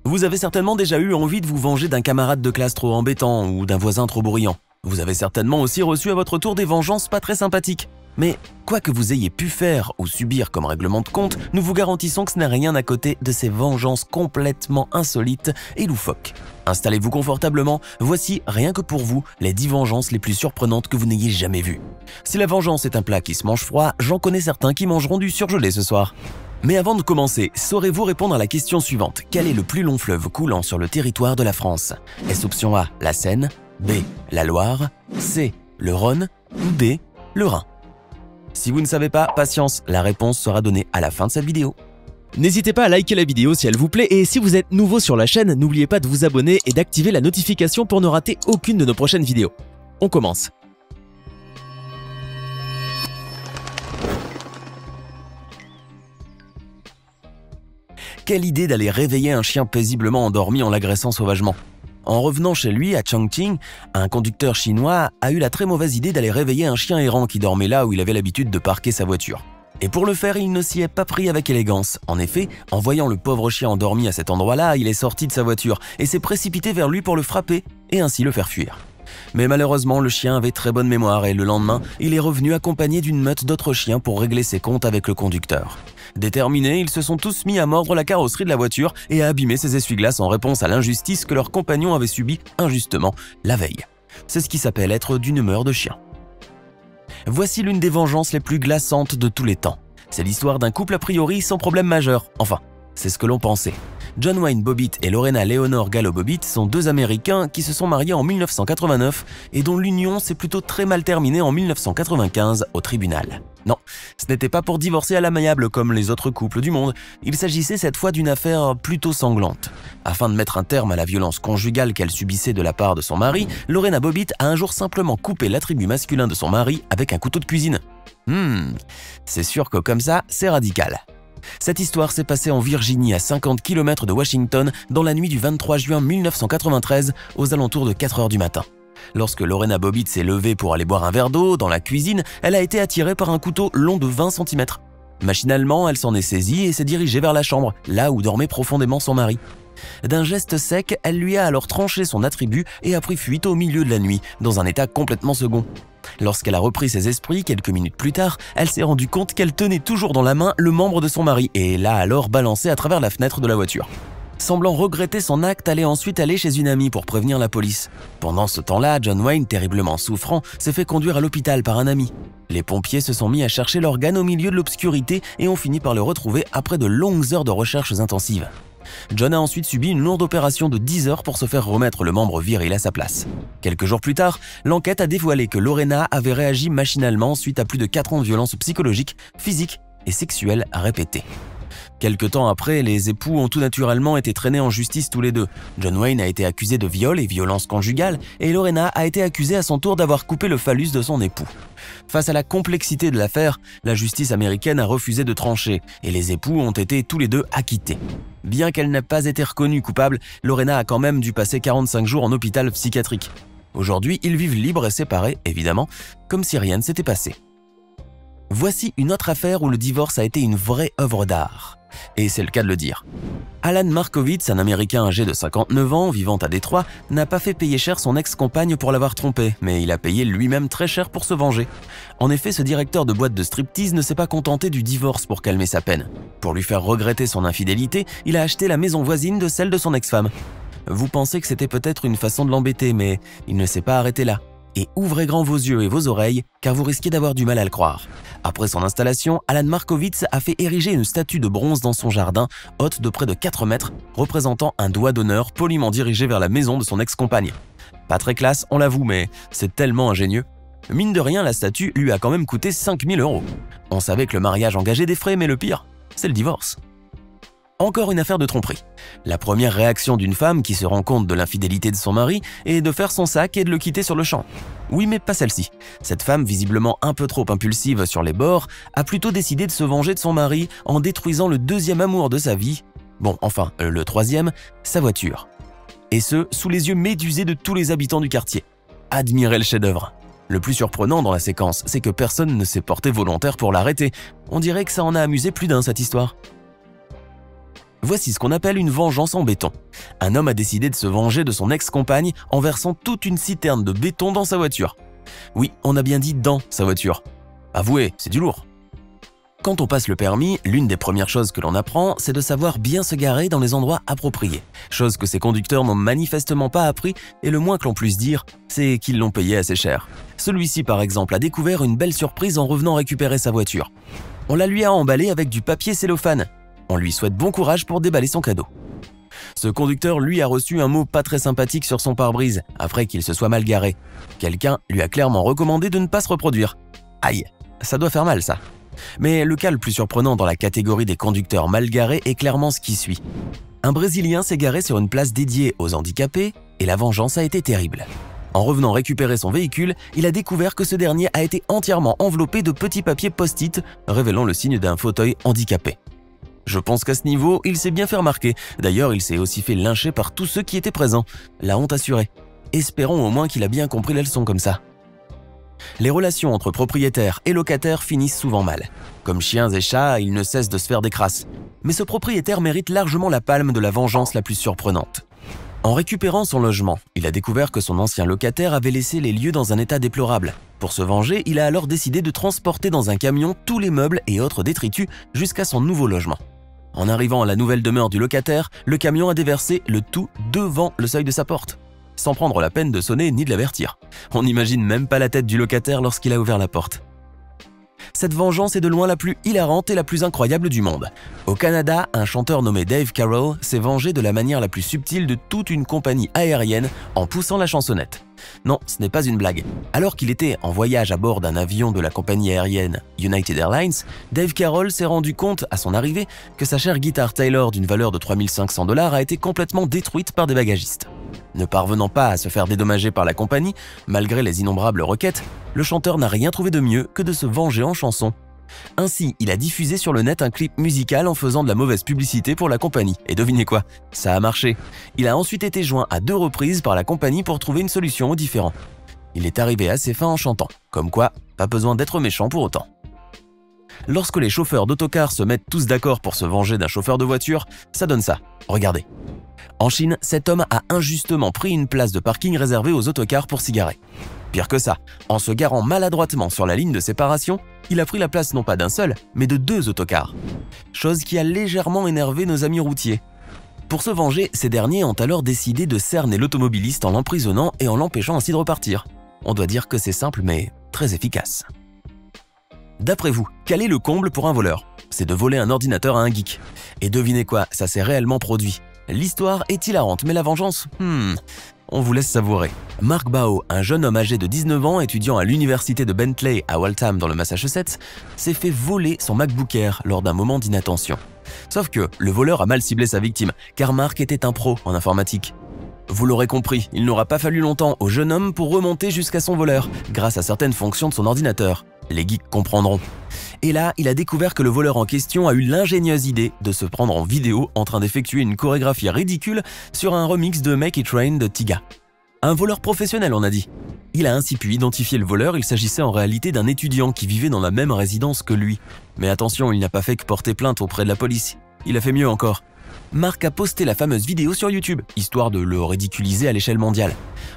Vous avez certainement déjà eu envie de vous venger d'un camarade de classe trop embêtant ou d'un voisin trop bruyant. Vous avez certainement aussi reçu à votre tour des vengeances pas très sympathiques. Mais quoi que vous ayez pu faire ou subir comme règlement de compte, nous vous garantissons que ce n'est rien à côté de ces vengeances complètement insolites et loufoques. Installez-vous confortablement, voici, rien que pour vous, les 10 vengeances les plus surprenantes que vous n'ayez jamais vues. Si la vengeance est un plat qui se mange froid, j'en connais certains qui mangeront du surgelé ce soir. Mais avant de commencer, saurez-vous répondre à la question suivante? Quel est le plus long fleuve coulant sur le territoire de la France? Est-ce option A, la Seine, B, la Loire, C, le Rhône ou D, le Rhin? Si vous ne savez pas, patience, la réponse sera donnée à la fin de cette vidéo. N'hésitez pas à liker la vidéo si elle vous plaît et si vous êtes nouveau sur la chaîne, n'oubliez pas de vous abonner et d'activer la notification pour ne rater aucune de nos prochaines vidéos. On commence. Quelle idée d'aller réveiller un chien paisiblement endormi en l'agressant sauvagement. En revenant chez lui, à Chongqing, un conducteur chinois a eu la très mauvaise idée d'aller réveiller un chien errant qui dormait là où il avait l'habitude de parquer sa voiture. Et pour le faire, il ne s'y est pas pris avec élégance. En effet, en voyant le pauvre chien endormi à cet endroit-là, il est sorti de sa voiture et s'est précipité vers lui pour le frapper et ainsi le faire fuir. Mais malheureusement, le chien avait très bonne mémoire et le lendemain, il est revenu accompagné d'une meute d'autres chiens pour régler ses comptes avec le conducteur. Déterminés, ils se sont tous mis à mordre la carrosserie de la voiture et à abîmer ses essuie-glaces en réponse à l'injustice que leurs compagnons avaient subie injustement la veille. C'est ce qui s'appelle être d'une humeur de chien. Voici l'une des vengeances les plus glaçantes de tous les temps. C'est l'histoire d'un couple a priori sans problème majeur. Enfin, c'est ce que l'on pensait. John Wayne Bobbitt et Lorena Leonore Gallo Bobbitt sont deux Américains qui se sont mariés en 1989 et dont l'union s'est plutôt très mal terminée en 1995 au tribunal. Non, ce n'était pas pour divorcer à l'amiable comme les autres couples du monde, il s'agissait cette fois d'une affaire plutôt sanglante. Afin de mettre un terme à la violence conjugale qu'elle subissait de la part de son mari, Lorena Bobbitt a un jour simplement coupé l'attribut masculin de son mari avec un couteau de cuisine. C'est sûr que comme ça, c'est radical. Cette histoire s'est passée en Virginie, à 50 km de Washington, dans la nuit du 23 juin 1993, aux alentours de 4 heures du matin. Lorsque Lorena Bobbitt s'est levée pour aller boire un verre d'eau dans la cuisine, elle a été attirée par un couteau long de 20 cm. Machinalement, elle s'en est saisie et s'est dirigée vers la chambre, là où dormait profondément son mari. D'un geste sec, elle lui a alors tranché son attribut et a pris fuite au milieu de la nuit, dans un état complètement second. Lorsqu'elle a repris ses esprits, quelques minutes plus tard, elle s'est rendue compte qu'elle tenait toujours dans la main le membre de son mari et l'a alors balancé à travers la fenêtre de la voiture. Semblant regretter son acte, elle est ensuite allée chez une amie pour prévenir la police. Pendant ce temps-là, John Wayne, terriblement souffrant, s'est fait conduire à l'hôpital par un ami. Les pompiers se sont mis à chercher l'organe au milieu de l'obscurité et ont fini par le retrouver après de longues heures de recherches intensives. John a ensuite subi une lourde opération de 10 heures pour se faire remettre le membre viril à sa place. Quelques jours plus tard, l'enquête a dévoilé que Lorena avait réagi machinalement suite à plus de 4 ans de violences psychologiques, physiques et sexuelles répétées. Quelque temps après, les époux ont tout naturellement été traînés en justice tous les deux. John Wayne a été accusé de viol et violence conjugale et Lorena a été accusée à son tour d'avoir coupé le phallus de son époux. Face à la complexité de l'affaire, la justice américaine a refusé de trancher et les époux ont été tous les deux acquittés. Bien qu'elle n'ait pas été reconnue coupable, Lorena a quand même dû passer 45 jours en hôpital psychiatrique. Aujourd'hui, ils vivent libres et séparés, évidemment, comme si rien ne s'était passé. Voici une autre affaire où le divorce a été une vraie œuvre d'art. Et c'est le cas de le dire. Alan Markowitz, un Américain âgé de 59 ans, vivant à Détroit, n'a pas fait payer cher son ex-compagne pour l'avoir trompé, mais il a payé lui-même très cher pour se venger. En effet, ce directeur de boîte de striptease ne s'est pas contenté du divorce pour calmer sa peine. Pour lui faire regretter son infidélité, il a acheté la maison voisine de celle de son ex-femme. Vous pensez que c'était peut-être une façon de l'embêter, mais il ne s'est pas arrêté là. Et ouvrez grand vos yeux et vos oreilles, car vous risquez d'avoir du mal à le croire. Après son installation, Alan Markowitz a fait ériger une statue de bronze dans son jardin, haute de près de 4 mètres, représentant un doigt d'honneur poliment dirigé vers la maison de son ex-compagne. Pas très classe, on l'avoue, mais c'est tellement ingénieux. Mine de rien, la statue lui a quand même coûté 5000 €. On savait que le mariage engageait des frais, mais le pire, c'est le divorce. Encore une affaire de tromperie. La première réaction d'une femme qui se rend compte de l'infidélité de son mari est de faire son sac et de le quitter sur le champ. Oui, mais pas celle-ci. Cette femme, visiblement un peu trop impulsive sur les bords, a plutôt décidé de se venger de son mari en détruisant le deuxième amour de sa vie, le troisième, sa voiture. Et ce, sous les yeux médusés de tous les habitants du quartier. Admirez le chef-d'œuvre. Le plus surprenant dans la séquence, c'est que personne ne s'est porté volontaire pour l'arrêter. On dirait que ça en a amusé plus d'un, cette histoire. Voici ce qu'on appelle une vengeance en béton. Un homme a décidé de se venger de son ex-compagne en versant toute une citerne de béton dans sa voiture. Oui, on a bien dit dans sa voiture. Avouez, c'est du lourd. Quand on passe le permis, l'une des premières choses que l'on apprend, c'est de savoir bien se garer dans les endroits appropriés. Chose que ces conducteurs n'ont manifestement pas appris, et le moins que l'on puisse dire, c'est qu'ils l'ont payé assez cher. Celui-ci, par exemple, a découvert une belle surprise en revenant récupérer sa voiture. On la lui a emballée avec du papier cellophane. On lui souhaite bon courage pour déballer son cadeau. Ce conducteur, lui, a reçu un mot pas très sympathique sur son pare-brise, après qu'il se soit mal garé. Quelqu'un lui a clairement recommandé de ne pas se reproduire. Aïe, ça doit faire mal, ça. Mais le cas le plus surprenant dans la catégorie des conducteurs mal garés est clairement ce qui suit. Un Brésilien s'est garé sur une place dédiée aux handicapés et la vengeance a été terrible. En revenant récupérer son véhicule, il a découvert que ce dernier a été entièrement enveloppé de petits papiers post-it révélant le signe d'un fauteuil handicapé. Je pense qu'à ce niveau, il s'est bien fait remarquer. D'ailleurs, il s'est aussi fait lyncher par tous ceux qui étaient présents. La honte assurée. Espérons au moins qu'il a bien compris la leçon comme ça. Les relations entre propriétaires et locataires finissent souvent mal. Comme chiens et chats, ils ne cessent de se faire des crasses. Mais ce propriétaire mérite largement la palme de la vengeance la plus surprenante. En récupérant son logement, il a découvert que son ancien locataire avait laissé les lieux dans un état déplorable. Pour se venger, il a alors décidé de transporter dans un camion tous les meubles et autres détritus jusqu'à son nouveau logement. En arrivant à la nouvelle demeure du locataire, le camion a déversé le tout devant le seuil de sa porte, sans prendre la peine de sonner ni de l'avertir. On n'imagine même pas la tête du locataire lorsqu'il a ouvert la porte. Cette vengeance est de loin la plus hilarante et la plus incroyable du monde. Au Canada, un chanteur nommé Dave Carroll s'est vengé de la manière la plus subtile de toute une compagnie aérienne en poussant la chansonnette. Non, ce n'est pas une blague. Alors qu'il était en voyage à bord d'un avion de la compagnie aérienne United Airlines, Dave Carroll s'est rendu compte à son arrivée que sa chère guitare Taylor d'une valeur de 3 500 $ a été complètement détruite par des bagagistes. Ne parvenant pas à se faire dédommager par la compagnie, malgré les innombrables requêtes, le chanteur n'a rien trouvé de mieux que de se venger en chanson. Ainsi, il a diffusé sur le net un clip musical en faisant de la mauvaise publicité pour la compagnie. Et devinez quoi, ça a marché. Il a ensuite été joint à 2 reprises par la compagnie pour trouver une solution aux différends. Il est arrivé à ses fins en chantant, comme quoi, pas besoin d'être méchant pour autant. Lorsque les chauffeurs d'autocars se mettent tous d'accord pour se venger d'un chauffeur de voiture, ça donne ça. Regardez. En Chine, cet homme a injustement pris une place de parking réservée aux autocars pour s'y garer. Pire que ça, en se garant maladroitement sur la ligne de séparation, il a pris la place non pas d'un seul, mais de 2 autocars. Chose qui a légèrement énervé nos amis routiers. Pour se venger, ces derniers ont alors décidé de cerner l'automobiliste en l'emprisonnant et en l'empêchant ainsi de repartir. On doit dire que c'est simple mais très efficace. D'après vous, quel est le comble pour un voleur? C'est de voler un ordinateur à un geek. Et devinez quoi, ça s'est réellement produit. L'histoire est hilarante, mais la vengeance, on vous laisse savourer. Mark Bao, un jeune homme âgé de 19 ans, étudiant à l'université de Bentley à Waltham dans le Massachusetts, s'est fait voler son MacBook Air lors d'un moment d'inattention. Sauf que le voleur a mal ciblé sa victime, car Mark était un pro en informatique. Vous l'aurez compris, il n'aura pas fallu longtemps au jeune homme pour remonter jusqu'à son voleur, grâce à certaines fonctions de son ordinateur. Les geeks comprendront. Et là, il a découvert que le voleur en question a eu l'ingénieuse idée de se prendre en vidéo en train d'effectuer une chorégraphie ridicule sur un remix de Make It Rain de Tyga. Un voleur professionnel, on a dit. Il a ainsi pu identifier le voleur, il s'agissait en réalité d'un étudiant qui vivait dans la même résidence que lui. Mais attention, il n'a pas fait que porter plainte auprès de la police. Il a fait mieux encore. Mark a posté la fameuse vidéo sur YouTube, histoire de le ridiculiser à l'échelle mondiale.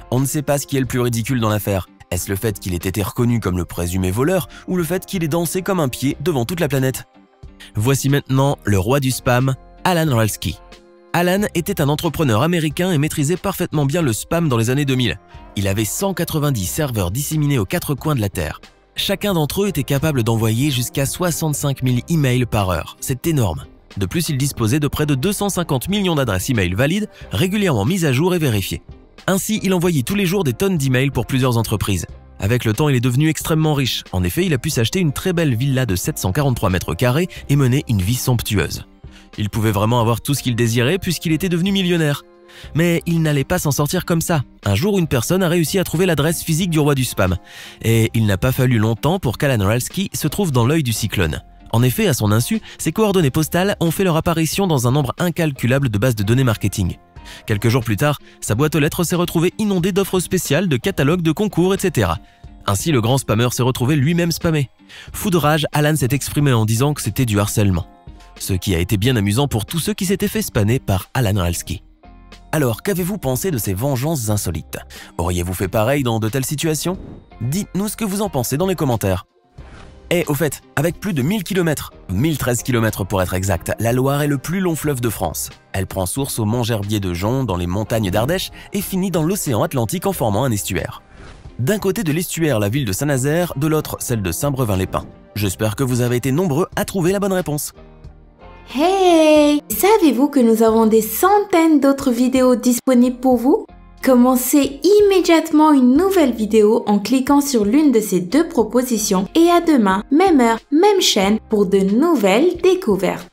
On ne sait pas ce qui est le plus ridicule dans l'affaire. Est-ce le fait qu'il ait été reconnu comme le présumé voleur ou le fait qu'il ait dansé comme un pied devant toute la planète? Voici maintenant le roi du spam, Alan Ralski. Alan était un entrepreneur américain et maîtrisait parfaitement bien le spam dans les années 2000. Il avait 190 serveurs disséminés aux 4 coins de la Terre. Chacun d'entre eux était capable d'envoyer jusqu'à 65 000 emails par heure. C'est énorme. De plus, il disposait de près de 250 millions d'adresses email valides, régulièrement mises à jour et vérifiées. Ainsi, il envoyait tous les jours des tonnes d'emails pour plusieurs entreprises. Avec le temps, il est devenu extrêmement riche. En effet, il a pu s'acheter une très belle villa de 743 mètres carrés et mener une vie somptueuse. Il pouvait vraiment avoir tout ce qu'il désirait puisqu'il était devenu millionnaire. Mais il n'allait pas s'en sortir comme ça. Un jour, une personne a réussi à trouver l'adresse physique du roi du spam. Et il n'a pas fallu longtemps pour qu'Alan Ralski se trouve dans l'œil du cyclone. En effet, à son insu, ses coordonnées postales ont fait leur apparition dans un nombre incalculable de bases de données marketing. Quelques jours plus tard, sa boîte aux lettres s'est retrouvée inondée d'offres spéciales, de catalogues, de concours, etc. Ainsi, le grand spammeur s'est retrouvé lui-même spammé. Fou de rage, Alan s'est exprimé en disant que c'était du harcèlement. ce qui a été bien amusant pour tous ceux qui s'étaient fait spanner par Alan Ralski. Alors, qu'avez-vous pensé de ces vengeances insolites? Auriez-vous fait pareil dans de telles situations? Dites-nous ce que vous en pensez dans les commentaires. Et au fait, avec plus de 1000 km, 1013 km pour être exact, la Loire est le plus long fleuve de France. Elle prend source au Mont-Gerbier de Jonc, dans les montagnes d'Ardèche, et finit dans l'océan Atlantique en formant un estuaire. D'un côté de l'estuaire, la ville de Saint-Nazaire, de l'autre, celle de Saint-Brevin-les-Pins. J'espère que vous avez été nombreux à trouver la bonne réponse. Hey! Savez-vous que nous avons des centaines d'autres vidéos disponibles pour vous? Commencez immédiatement une nouvelle vidéo en cliquant sur l'une de ces deux propositions et à demain, même heure, même chaîne pour de nouvelles découvertes.